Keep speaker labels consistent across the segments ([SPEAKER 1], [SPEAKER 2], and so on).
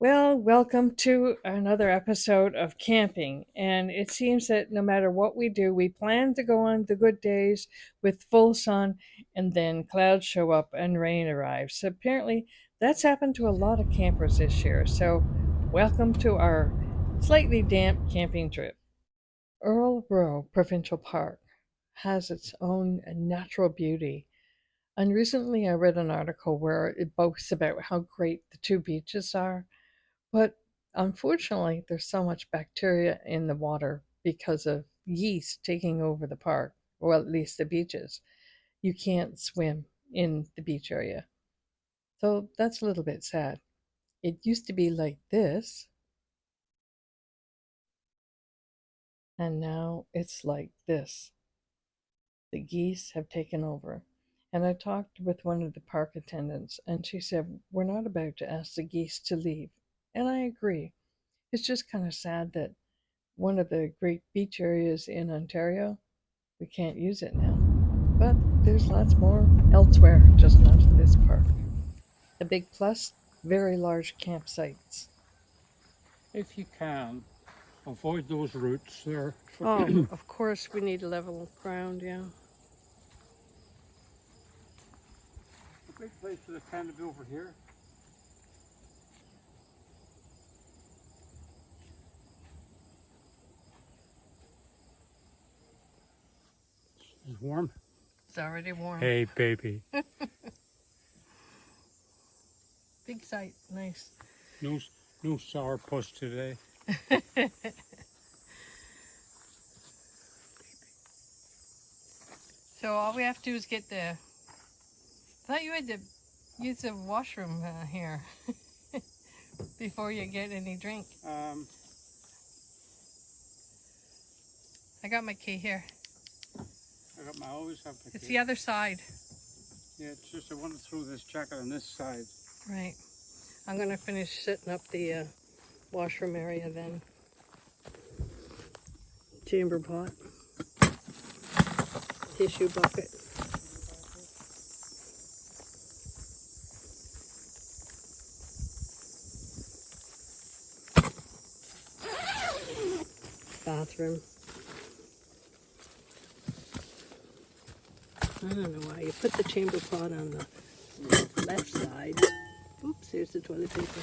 [SPEAKER 1] Well, welcome to another episode of camping. And it seems that no matter what we do, we plan to go on the good days with full sun, and then clouds show up and rain arrives. So apparently, that's happened to a lot of campers this year. So, welcome to our slightly damp camping trip. Rowe Provincial Park has its own natural beauty. And recently, I read an article where it boasts about how great the two beaches are, but unfortunately, there's so much bacteria in the water because of yeast taking over the park, or at least the beaches. You can't swim in the beach area. So that's a little bit sad. It used to be like this, and now it's like this. The geese have taken over. And I talked with one of the park attendants, and she said, "We're not about to ask the geese to leave." And I agree. It's just kind of sad that one of the great beach areas in Ontario, we can't use it now. But there's lots more elsewhere, just not in this park. A big plus, very large campsites.
[SPEAKER 2] If you can, avoid those roots there.
[SPEAKER 1] Oh, of course, we need level ground, yeah.
[SPEAKER 2] A big place for the tent to be over here. It's warm.
[SPEAKER 1] It's already warm.
[SPEAKER 2] Hey, baby.
[SPEAKER 1] Big site, nice.
[SPEAKER 2] No, no sourpuss today.
[SPEAKER 1] So all we have to do is get the. I thought you had to use the washroom here before you get any drink. I got my key here.
[SPEAKER 2] I always have my
[SPEAKER 1] It's
[SPEAKER 2] key.
[SPEAKER 1] the other side.
[SPEAKER 2] Yeah, it's just I want to throw this jacket on this side.
[SPEAKER 1] Right. I'm going to finish setting up the washroom area then. Chamber pot. Tissue bucket. Bathroom. I don't know why you put the chamber pot on the left side. Oops, here's the toilet paper.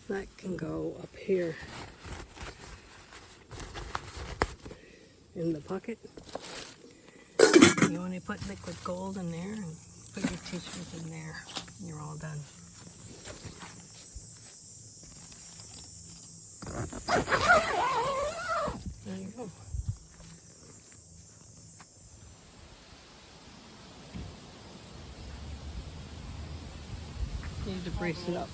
[SPEAKER 1] That can go up here in the bucket. You only put liquid gold in there and put your tissues in there. And you're all done. There you go. Need to brace it up.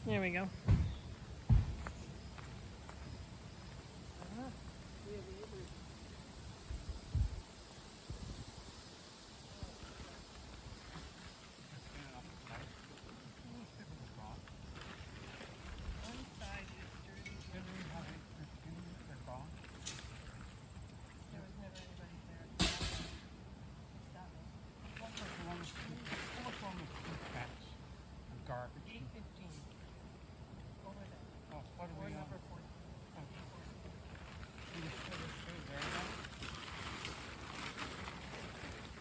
[SPEAKER 1] There we go.
[SPEAKER 2] Garbage.
[SPEAKER 1] 8:15. Over there.
[SPEAKER 2] Oh, what are
[SPEAKER 1] Or
[SPEAKER 2] we on?
[SPEAKER 1] number 14.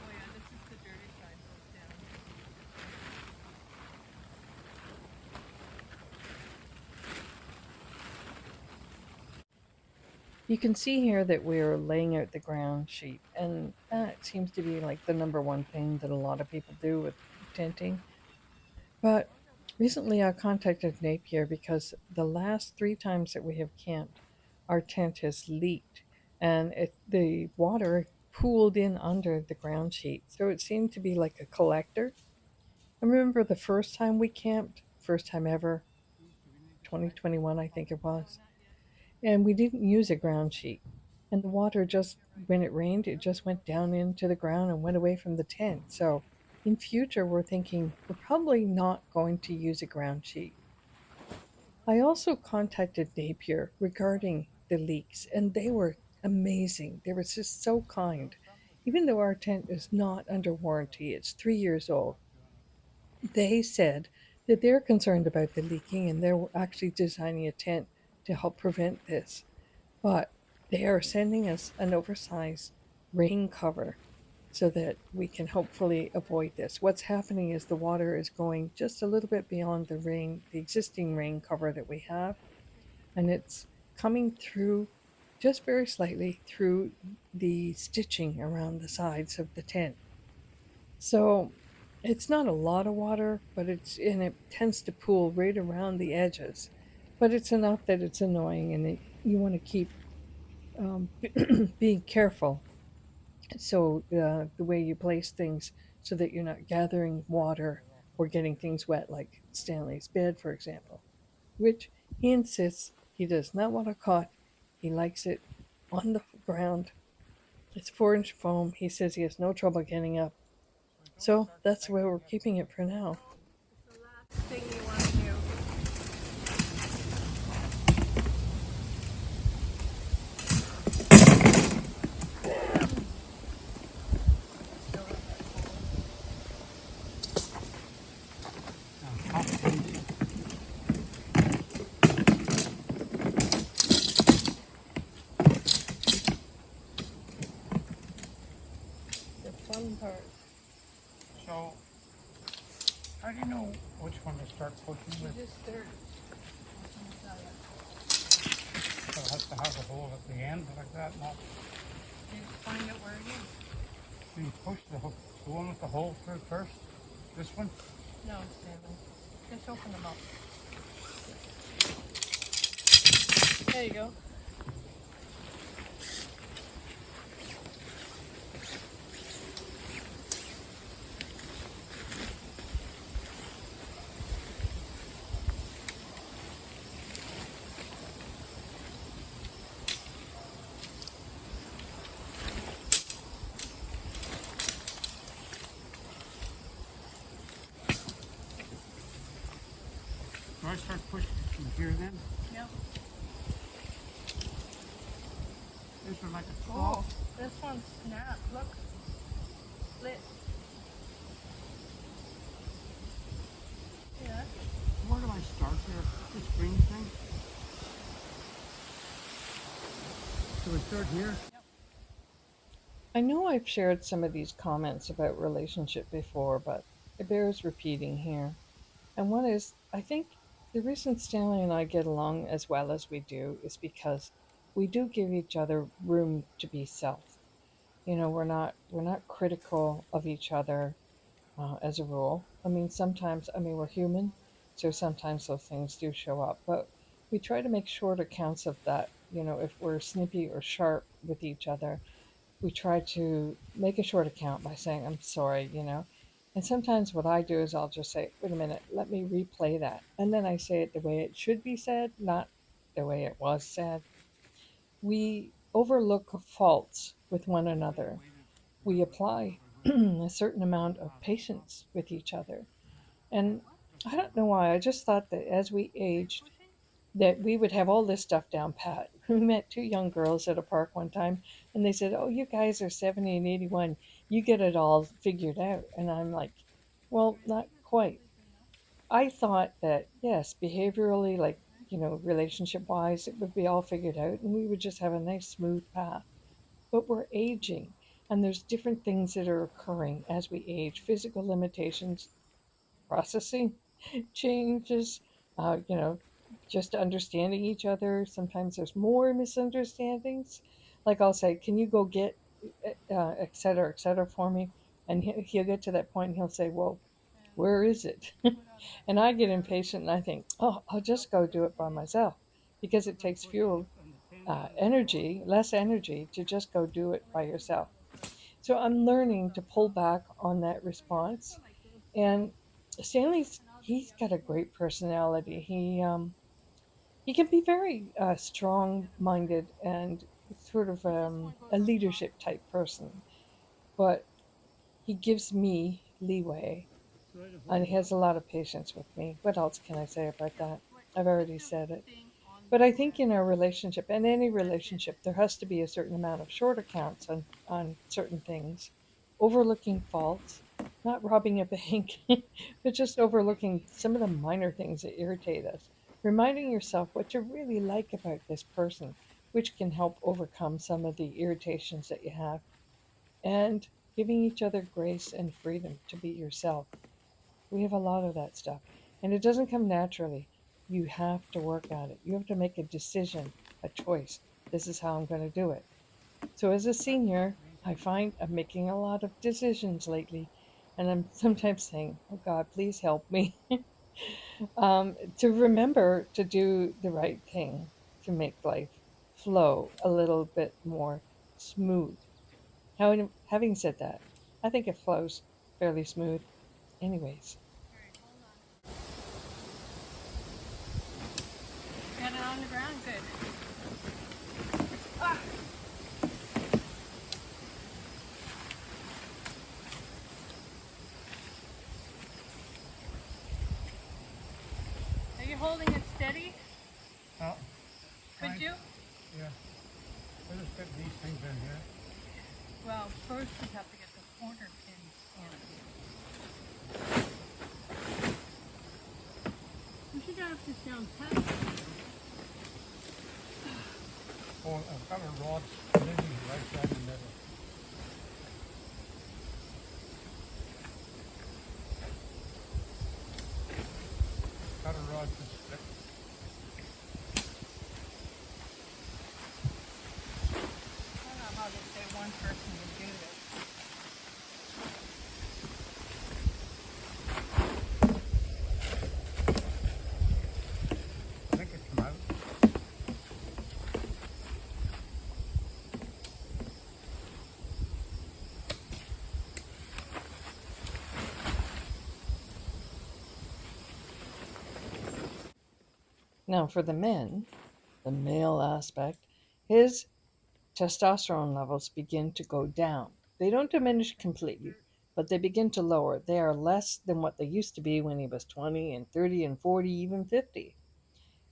[SPEAKER 1] Oh yeah, this is the dirty side, so it's down. You can see here that we're laying out the ground sheet, and that seems to be like the number one thing that a lot of people do with tenting. But recently I contacted Napier because the last three times that we have camped, our tent has leaked and the water pooled in under the ground sheet. So it seemed to be like a collector. I remember the first time we camped, first time ever, 2021, I think it was, and we didn't use a ground sheet. And the water just, when it rained, it just went down into the ground and went away from the tent. So in future, we're thinking we're probably not going to use a ground sheet. I also contacted Napier regarding the leaks, and they were amazing. They were just so kind. Even though our tent is not under warranty, it's 3 years old, they said that they're concerned about the leaking and they're actually designing a tent to help prevent this. But they are sending us an oversized rain cover so that we can hopefully avoid this. What's happening is the water is going just a little bit beyond the existing rain cover that we have, and it's coming through just very slightly through the stitching around the sides of the tent. So it's not a lot of water, but it tends to pool right around the edges. But it's enough that it's annoying, and you want to keep um, being careful. So the way you place things so that you're not gathering water or getting things wet, like Stanley's bed, for example, which he insists he does not want it caught. He likes it on the ground. It's 4-inch foam. He says he has no trouble getting up. So that's where we're keeping it for now.
[SPEAKER 3] Thing you want to do.
[SPEAKER 1] The fun part.
[SPEAKER 2] So, how do you know which one to start pushing with?
[SPEAKER 1] Just start.
[SPEAKER 2] So it has to have a hole at the end like that, not
[SPEAKER 3] You find out where it is.
[SPEAKER 2] you push the one with the hole through first. This one?
[SPEAKER 3] No, Stanley. Just open them up. There you go.
[SPEAKER 2] Do I start pushing from here then?
[SPEAKER 3] Yep.
[SPEAKER 2] This one like a
[SPEAKER 3] Oh,
[SPEAKER 2] straw.
[SPEAKER 3] this one's snapped. Look. Split. Yeah.
[SPEAKER 2] Where do I start there? This green thing? So we start here?
[SPEAKER 1] I know I've shared some of these comments about relationship before, but it bears repeating here. And one is, I think the reason Stanley and I get along as well as we do is because we do give each other room to be self. We're not critical of each other as a rule. I mean, sometimes, I mean, we're human, so sometimes those things do show up, but we try to make short accounts of that. If we're snippy or sharp with each other, we try to make a short account by saying, I'm sorry. And sometimes what I do is I'll just say, wait a minute, let me replay that. And then I say it the way it should be said, not the way it was said. We overlook faults with one another. We apply a certain amount of patience with each other. And I don't know why, I just thought that as we aged, that we would have all this stuff down pat. We met two young girls at a park one time, and they said, "Oh, you guys are 70 and 81. You get it all figured out." And I'm like, "Well, not quite." I thought that, yes, behaviorally, like, relationship wise, it would be all figured out, and we would just have a nice, smooth path. But we're aging, and there's different things that are occurring as we age, physical limitations, processing changes, you know, just understanding each other. Sometimes there's more misunderstandings. Like I'll say, "Can you go get et cetera for me?" And he'll get to that point and he'll say, "Well, where is it?" And I get impatient and I think, "Oh, I'll just go do it by myself," because it takes less energy to just go do it by yourself. So I'm learning to pull back on that response. And he's got a great personality. He can be very strong-minded and sort of a leadership type person, but he gives me leeway and he has a lot of patience with me. What else can I say about that? I've already said it.
[SPEAKER 3] Thing on
[SPEAKER 1] But
[SPEAKER 3] the
[SPEAKER 1] I think in
[SPEAKER 3] ground.
[SPEAKER 1] our relationship, and any relationship, there has to be a certain amount of short accounts on certain things, overlooking faults, not robbing a bank, but just overlooking some of the minor things that irritate us. Reminding yourself what you really like about this person, which can help overcome some of the irritations that you have, and giving each other grace and freedom to be yourself. We have a lot of that stuff. And it doesn't come naturally. You have to work at it. You have to make a decision, a choice. This is how I'm going to do it. So, as a senior, I find I'm making a lot of decisions lately. And I'm sometimes saying, oh God, please help me to remember to do the right thing to make life flow a little bit more smooth. Having said that, I think it flows fairly smooth, anyways.
[SPEAKER 3] All right, hold on. Get it on the ground, good. Ah, are you holding it steady?
[SPEAKER 2] Oh,
[SPEAKER 3] Could
[SPEAKER 2] fine.
[SPEAKER 3] you?
[SPEAKER 2] Yeah. We'll just put these things in here.
[SPEAKER 3] Well, first we have to get the corner pins in. We should have this down pat.
[SPEAKER 2] Oh, I've got a rod living right down the middle. Got a rod to split.
[SPEAKER 3] I don't know how they say one person would do this.
[SPEAKER 2] Make it come out.
[SPEAKER 1] Now, for the men, the male aspect, his testosterone levels begin to go down. They don't diminish completely, but they begin to lower. They are less than what they used to be when he was 20 and 30 and 40, even 50.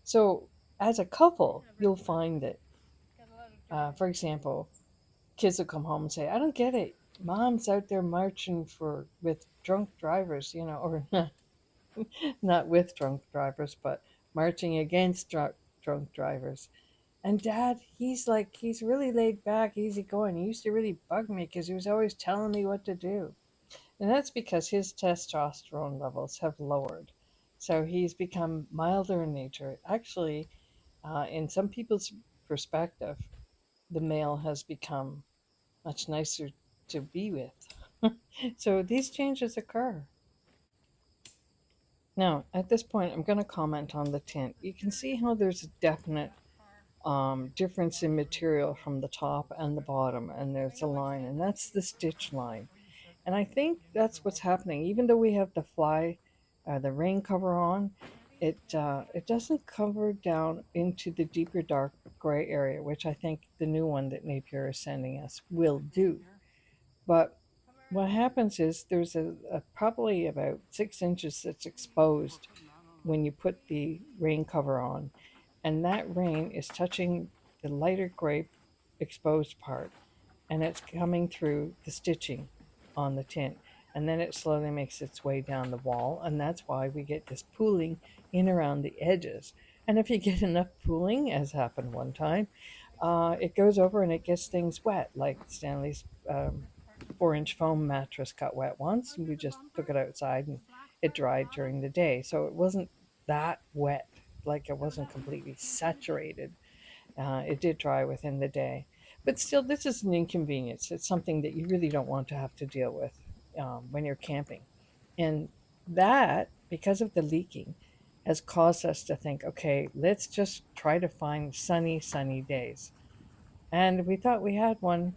[SPEAKER 1] So, as a couple, you'll find that,
[SPEAKER 3] Got a lot of dirt.
[SPEAKER 1] for example, kids will come home and say, I don't get it. Mom's out there marching for with drunk drivers, or not with drunk drivers, but marching against drunk drivers. And dad, he's really laid back, easy going. He used to really bug me because he was always telling me what to do. And that's because his testosterone levels have lowered. So he's become milder in nature. Actually, in some people's perspective, the male has become much nicer to be with. So these changes occur. Now, at this point, I'm going to comment on the tint. You can see how there's a definite difference in material from the top and the bottom, and there's a line, and that's the stitch line. And I think that's what's happening. Even though we have the rain cover on, it doesn't cover down into the deeper dark gray area, which I think the new one that Napier is sending us will do. But what happens is there's a probably about 6 inches that's exposed when you put the rain cover on, and that rain is touching the lighter gray exposed part, and it's coming through the stitching on the tint, and then it slowly makes its way down the wall, and that's why we get this pooling in around the edges. And if you get enough pooling, as happened one time, it goes over and it gets things wet, like Stanley's 4-inch foam mattress got wet once, and we just took it outside and it dried during the day. So it wasn't that wet, like it wasn't completely saturated. It did dry within the day. But still, this is an inconvenience. It's something that you really don't want to have to deal with when you're camping. And that, because of the leaking, has caused us to think, okay, let's just try to find sunny days. And we thought we had one,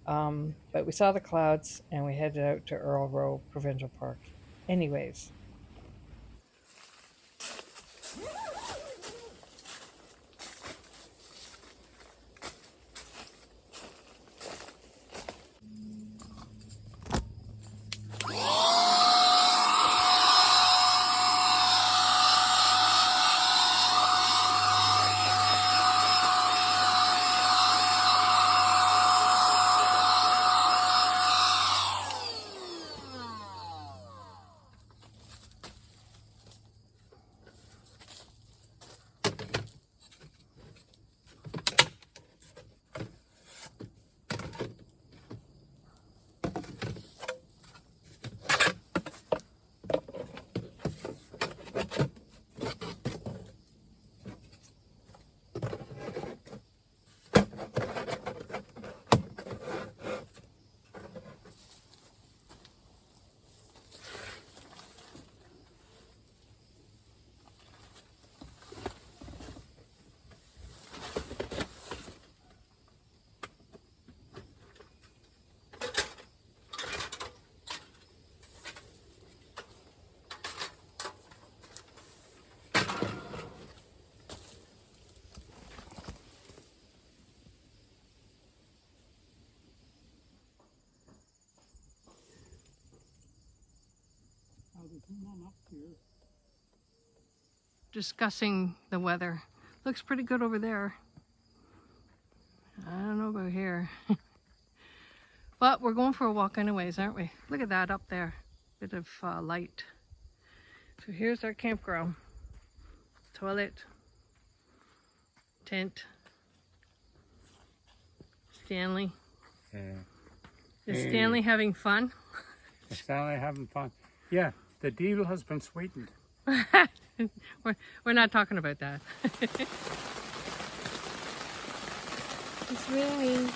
[SPEAKER 1] but we saw the clouds and we headed out to Earl Rowe Provincial Park. Anyways, discussing the weather. Looks pretty good over there. I don't know about here. But we're going for a walk anyways, aren't we? Look at that up there. Bit of light. So here's our campground. Toilet. Tent. Stanley.
[SPEAKER 2] Yeah.
[SPEAKER 1] Is Stanley having fun?
[SPEAKER 2] Is Stanley having fun? Yeah, the deal has been sweetened.
[SPEAKER 1] we're not talking about that. It's raining.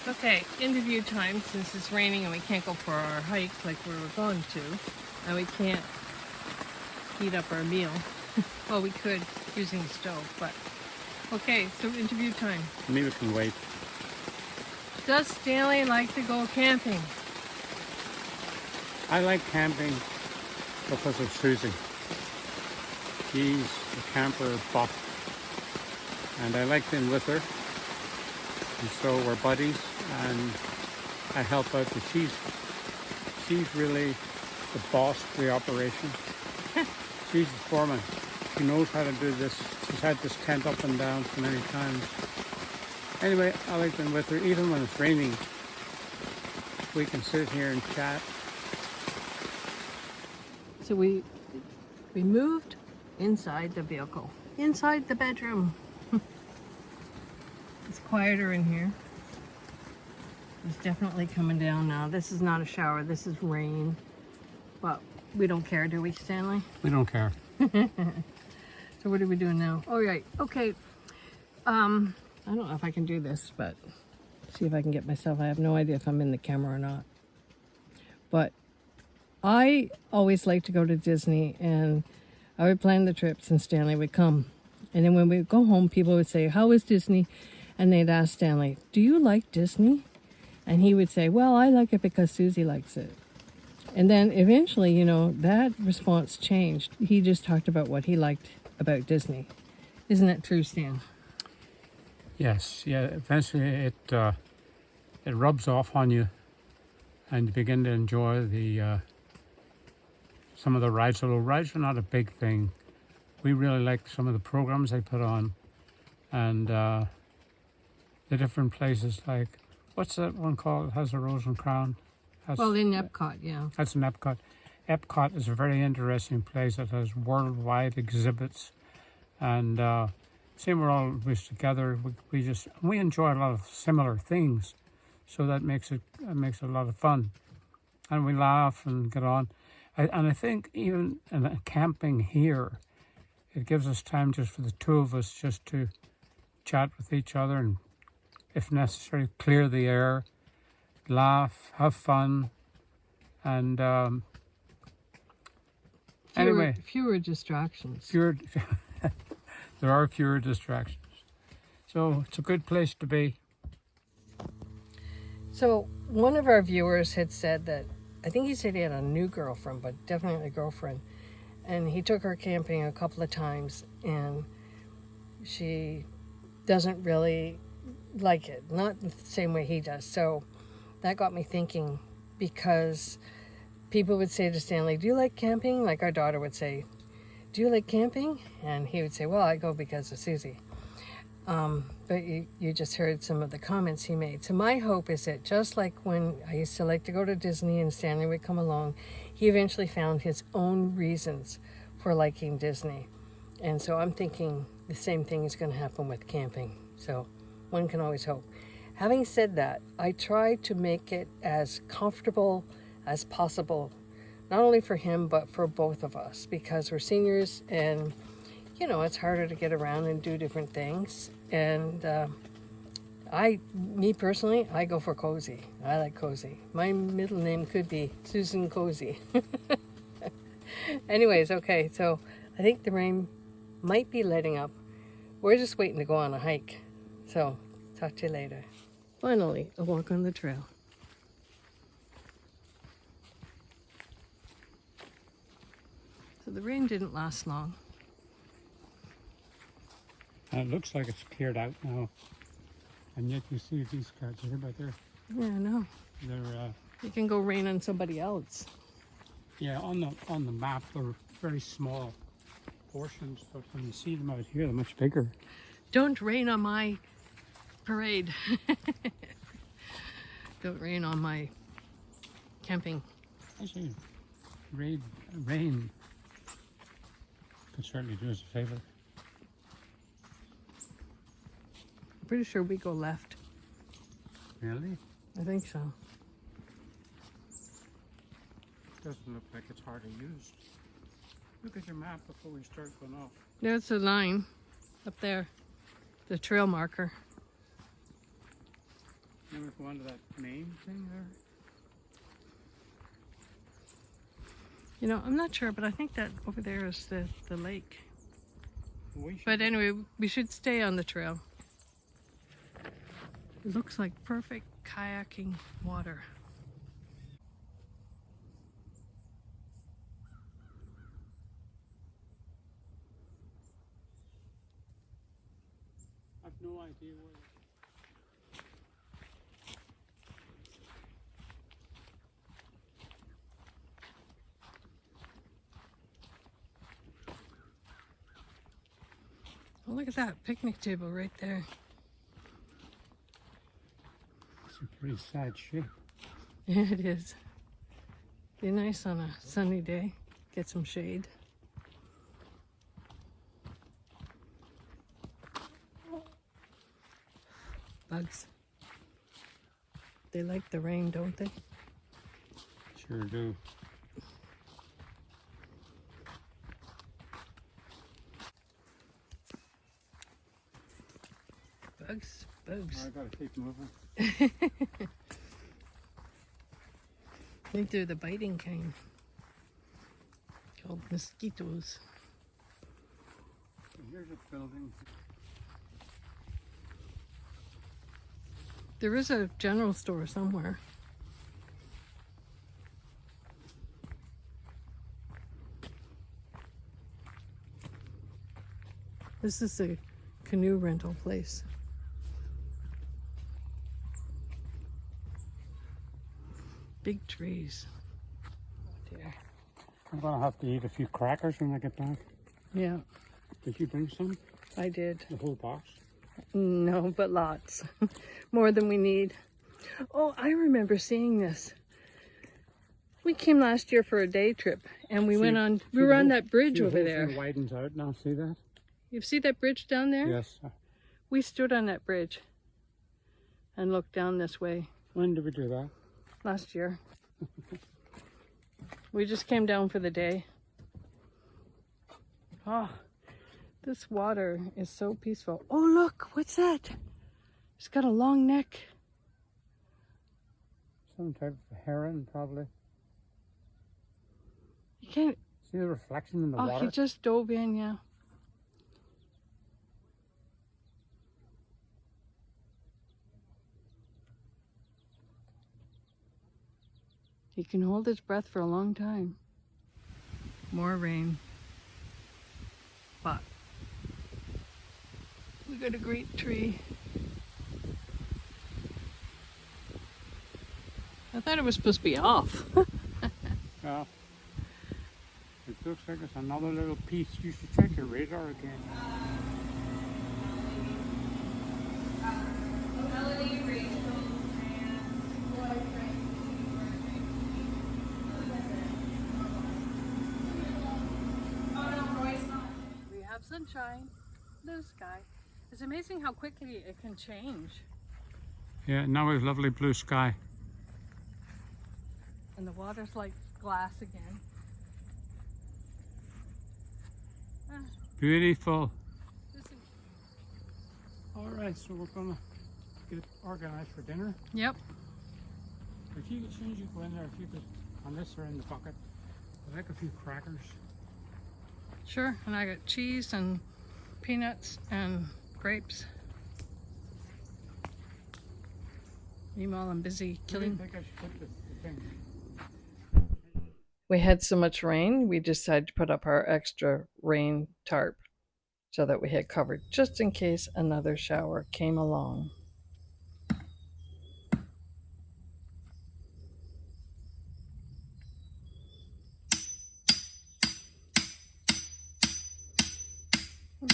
[SPEAKER 1] Okay, interview time, since it's raining and we can't go for our hike like we were going to, and we can't heat up our meal. Well, we could using the stove, but okay, so interview time.
[SPEAKER 2] Maybe we can wait.
[SPEAKER 1] Does Stanley like to go camping?
[SPEAKER 2] I like camping because of Susie. She's a camper buff, and I like being with her. And so we're buddies, and I help out. But she's really the boss of the operation. She's the foreman. She knows how to do this. She's had this tent up and down so many times. Anyway, I like being with her. Even when it's raining, we can sit here and chat.
[SPEAKER 1] So we moved inside the vehicle, inside the bedroom. It's quieter in here. It's definitely coming down now. This is not a shower, this is rain. But we don't care, do we, Stanley?
[SPEAKER 2] We don't care.
[SPEAKER 1] So what are we doing now? Oh, right, okay. I don't know if I can do this, but see if I can get myself. I have no idea if I'm in the camera or not. But I always like to go to Disney, and I would plan the trips and Stanley would come. And then when we would go home, people would say, how was Disney? And they'd ask Stanley, do you like Disney? And he would say, well, I like it because Susie likes it. And then eventually, you know, that response changed. He just talked about what he liked about Disney. Isn't that true, Stan?
[SPEAKER 2] Yes, yeah. Eventually, it rubs off on you, and you begin to enjoy the some of the rides. Although rides are not a big thing, we really like some of the programs they put on, and the different places. Like, what's that one called? It has a rose and crown.
[SPEAKER 1] Well, in Epcot, yeah.
[SPEAKER 2] That's in Epcot. Epcot is a very interesting place that has worldwide exhibits, and same we're always together. We enjoy a lot of similar things, so that makes it a lot of fun, and we laugh and get on. And I think even in camping here, it gives us time just for the two of us just to chat with each other and, if necessary, clear the air, laugh, have fun, and anyway,
[SPEAKER 1] fewer distractions.
[SPEAKER 2] There are fewer distractions, so it's a good place to be.
[SPEAKER 1] So one of our viewers had said that, I think he said he had a new girlfriend, but definitely a girlfriend, and he took her camping a couple of times, and she doesn't really like it, not the same way he does. So that got me thinking, because people would say to Stanley, do you like camping? Like our daughter would say, do you like camping? And he would say, well, I go because of Susie. But you just heard some of the comments he made. So my hope is that, just like when I used to like to go to Disney and Stanley would come along, he eventually found his own reasons for liking Disney. And so I'm thinking the same thing is going to happen with camping. So one can always hope. Having said that, I try to make it as comfortable as possible, not only for him, but for both of us, because we're seniors and, you know, it's harder to get around and do different things. And me personally, I go for cozy. I like cozy. My middle name could be Susan Cozy. Anyways, okay, so I think the rain might be letting up. We're just waiting to go on a hike. So, talk to you later. Finally, a walk on the trail. So the rain didn't last long.
[SPEAKER 2] And it looks like it's cleared out now, and yet you see these clouds here, but
[SPEAKER 1] Yeah, I know.
[SPEAKER 2] they're
[SPEAKER 1] You can go rain on somebody else.
[SPEAKER 2] yeah, on the map they're very small. proportions, but when you see them out here, they're much bigger.
[SPEAKER 1] Don't rain on my parade. Don't rain on my camping.
[SPEAKER 2] Actually, rain could certainly do us a favor.
[SPEAKER 1] I'm pretty sure we go left.
[SPEAKER 2] Really?
[SPEAKER 1] I think so.
[SPEAKER 2] Doesn't look like it's hard to use. Look at your map before we start going off.
[SPEAKER 1] There's the line up there, the trail marker.
[SPEAKER 2] Then we go on to that main thing there.
[SPEAKER 1] You know, I'm not sure, but I think that over there is the lake.
[SPEAKER 2] We should
[SPEAKER 1] But anyway, we should stay on the trail. It looks like perfect kayaking water.
[SPEAKER 2] I've no idea where.
[SPEAKER 1] Oh, look at that picnic table right there.
[SPEAKER 2] It's a pretty sad shape.
[SPEAKER 1] Yeah, it is. Be nice on a sunny day. Get some shade. Bugs. They like the rain, don't they?
[SPEAKER 2] Sure do.
[SPEAKER 1] Bugs, bugs.
[SPEAKER 2] I gotta keep moving.
[SPEAKER 1] I think they're the biting kind. Called mosquitoes.
[SPEAKER 2] Here's a building.
[SPEAKER 1] There is a general store somewhere. This is a canoe rental place. Big trees. Oh dear.
[SPEAKER 2] I'm gonna have to eat a few crackers when I get back.
[SPEAKER 1] Yeah,
[SPEAKER 2] Did you bring some?
[SPEAKER 1] I did.
[SPEAKER 2] The whole box?
[SPEAKER 1] No, but lots. More than we need. Oh, I remember seeing this. We came last year for a day trip and we went on, we were on that bridge over there.
[SPEAKER 2] It widens out now, see that?
[SPEAKER 1] You see that bridge down there?
[SPEAKER 2] Yes.
[SPEAKER 1] We stood on that bridge and looked down this way
[SPEAKER 2] When did we do that?
[SPEAKER 1] last year. We just came down for the day. Oh, this water is so peaceful. Oh, look, what's that? It's got a long neck.
[SPEAKER 2] Some type of heron, probably.
[SPEAKER 1] You can't.
[SPEAKER 2] See the reflection in the
[SPEAKER 1] Oh,
[SPEAKER 2] water?
[SPEAKER 1] he just dove in, yeah. He can hold his breath for a long time. More rain. But we got a great tree. I thought it was supposed to be off.
[SPEAKER 2] Yeah. It looks like it's another little piece. You should check your radar again.
[SPEAKER 1] We have sunshine, blue sky. It's amazing how quickly it can change.
[SPEAKER 2] Yeah, now we have lovely blue sky.
[SPEAKER 1] And the water's like glass again. Ah,
[SPEAKER 2] Beautiful.
[SPEAKER 1] this is-
[SPEAKER 2] All right, so we're gonna get organized for dinner.
[SPEAKER 1] Yep.
[SPEAKER 2] If you could, as soon as you go in there, if you could, unless they're in the bucket, I'd like a few crackers.
[SPEAKER 1] Sure, and I got cheese and peanuts and grapes. Meanwhile, I'm busy
[SPEAKER 2] I
[SPEAKER 1] killing.
[SPEAKER 2] think I should put the thing.
[SPEAKER 1] We had so much rain, we decided to put up our extra rain tarp so that we had covered just in case another shower came along.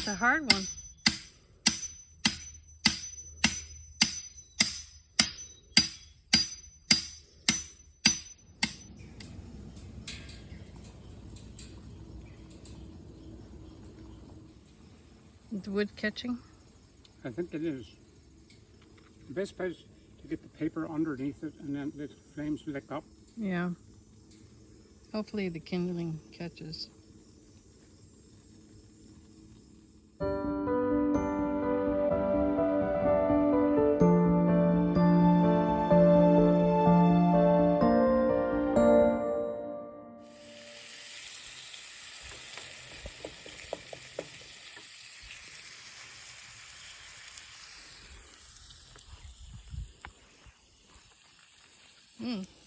[SPEAKER 1] It's a hard one. The wood catching?
[SPEAKER 2] I think it is. The best part is to get the paper underneath it and then the flames lick up.
[SPEAKER 1] Yeah. Hopefully the kindling catches.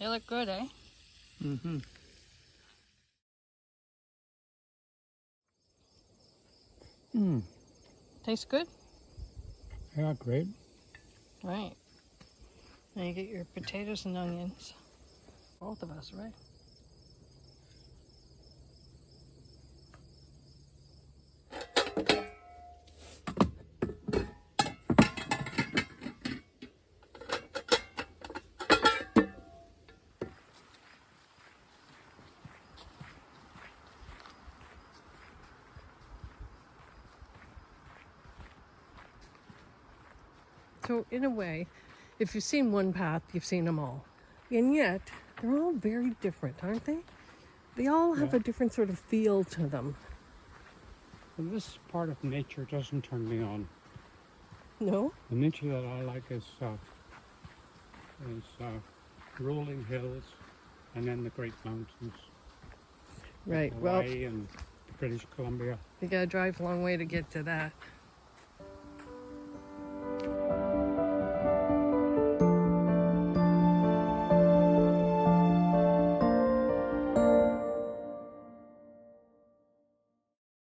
[SPEAKER 1] They look good, eh?
[SPEAKER 2] Mm-hmm.
[SPEAKER 1] Tastes good?
[SPEAKER 2] Yeah, great.
[SPEAKER 1] Right. Now you get your potatoes and onions. Both of us, right? So in a way, if you've seen one path, you've seen them all. And yet, they're all very different, aren't they? They all have
[SPEAKER 2] Yeah.
[SPEAKER 1] a different sort of feel to them.
[SPEAKER 2] Well, this part of nature doesn't turn me on.
[SPEAKER 1] No?
[SPEAKER 2] The nature that I like is rolling hills and then the Great Mountains.
[SPEAKER 1] Right. Well,
[SPEAKER 2] Hawaii and British Columbia.
[SPEAKER 1] you gotta drive a long way to get to that.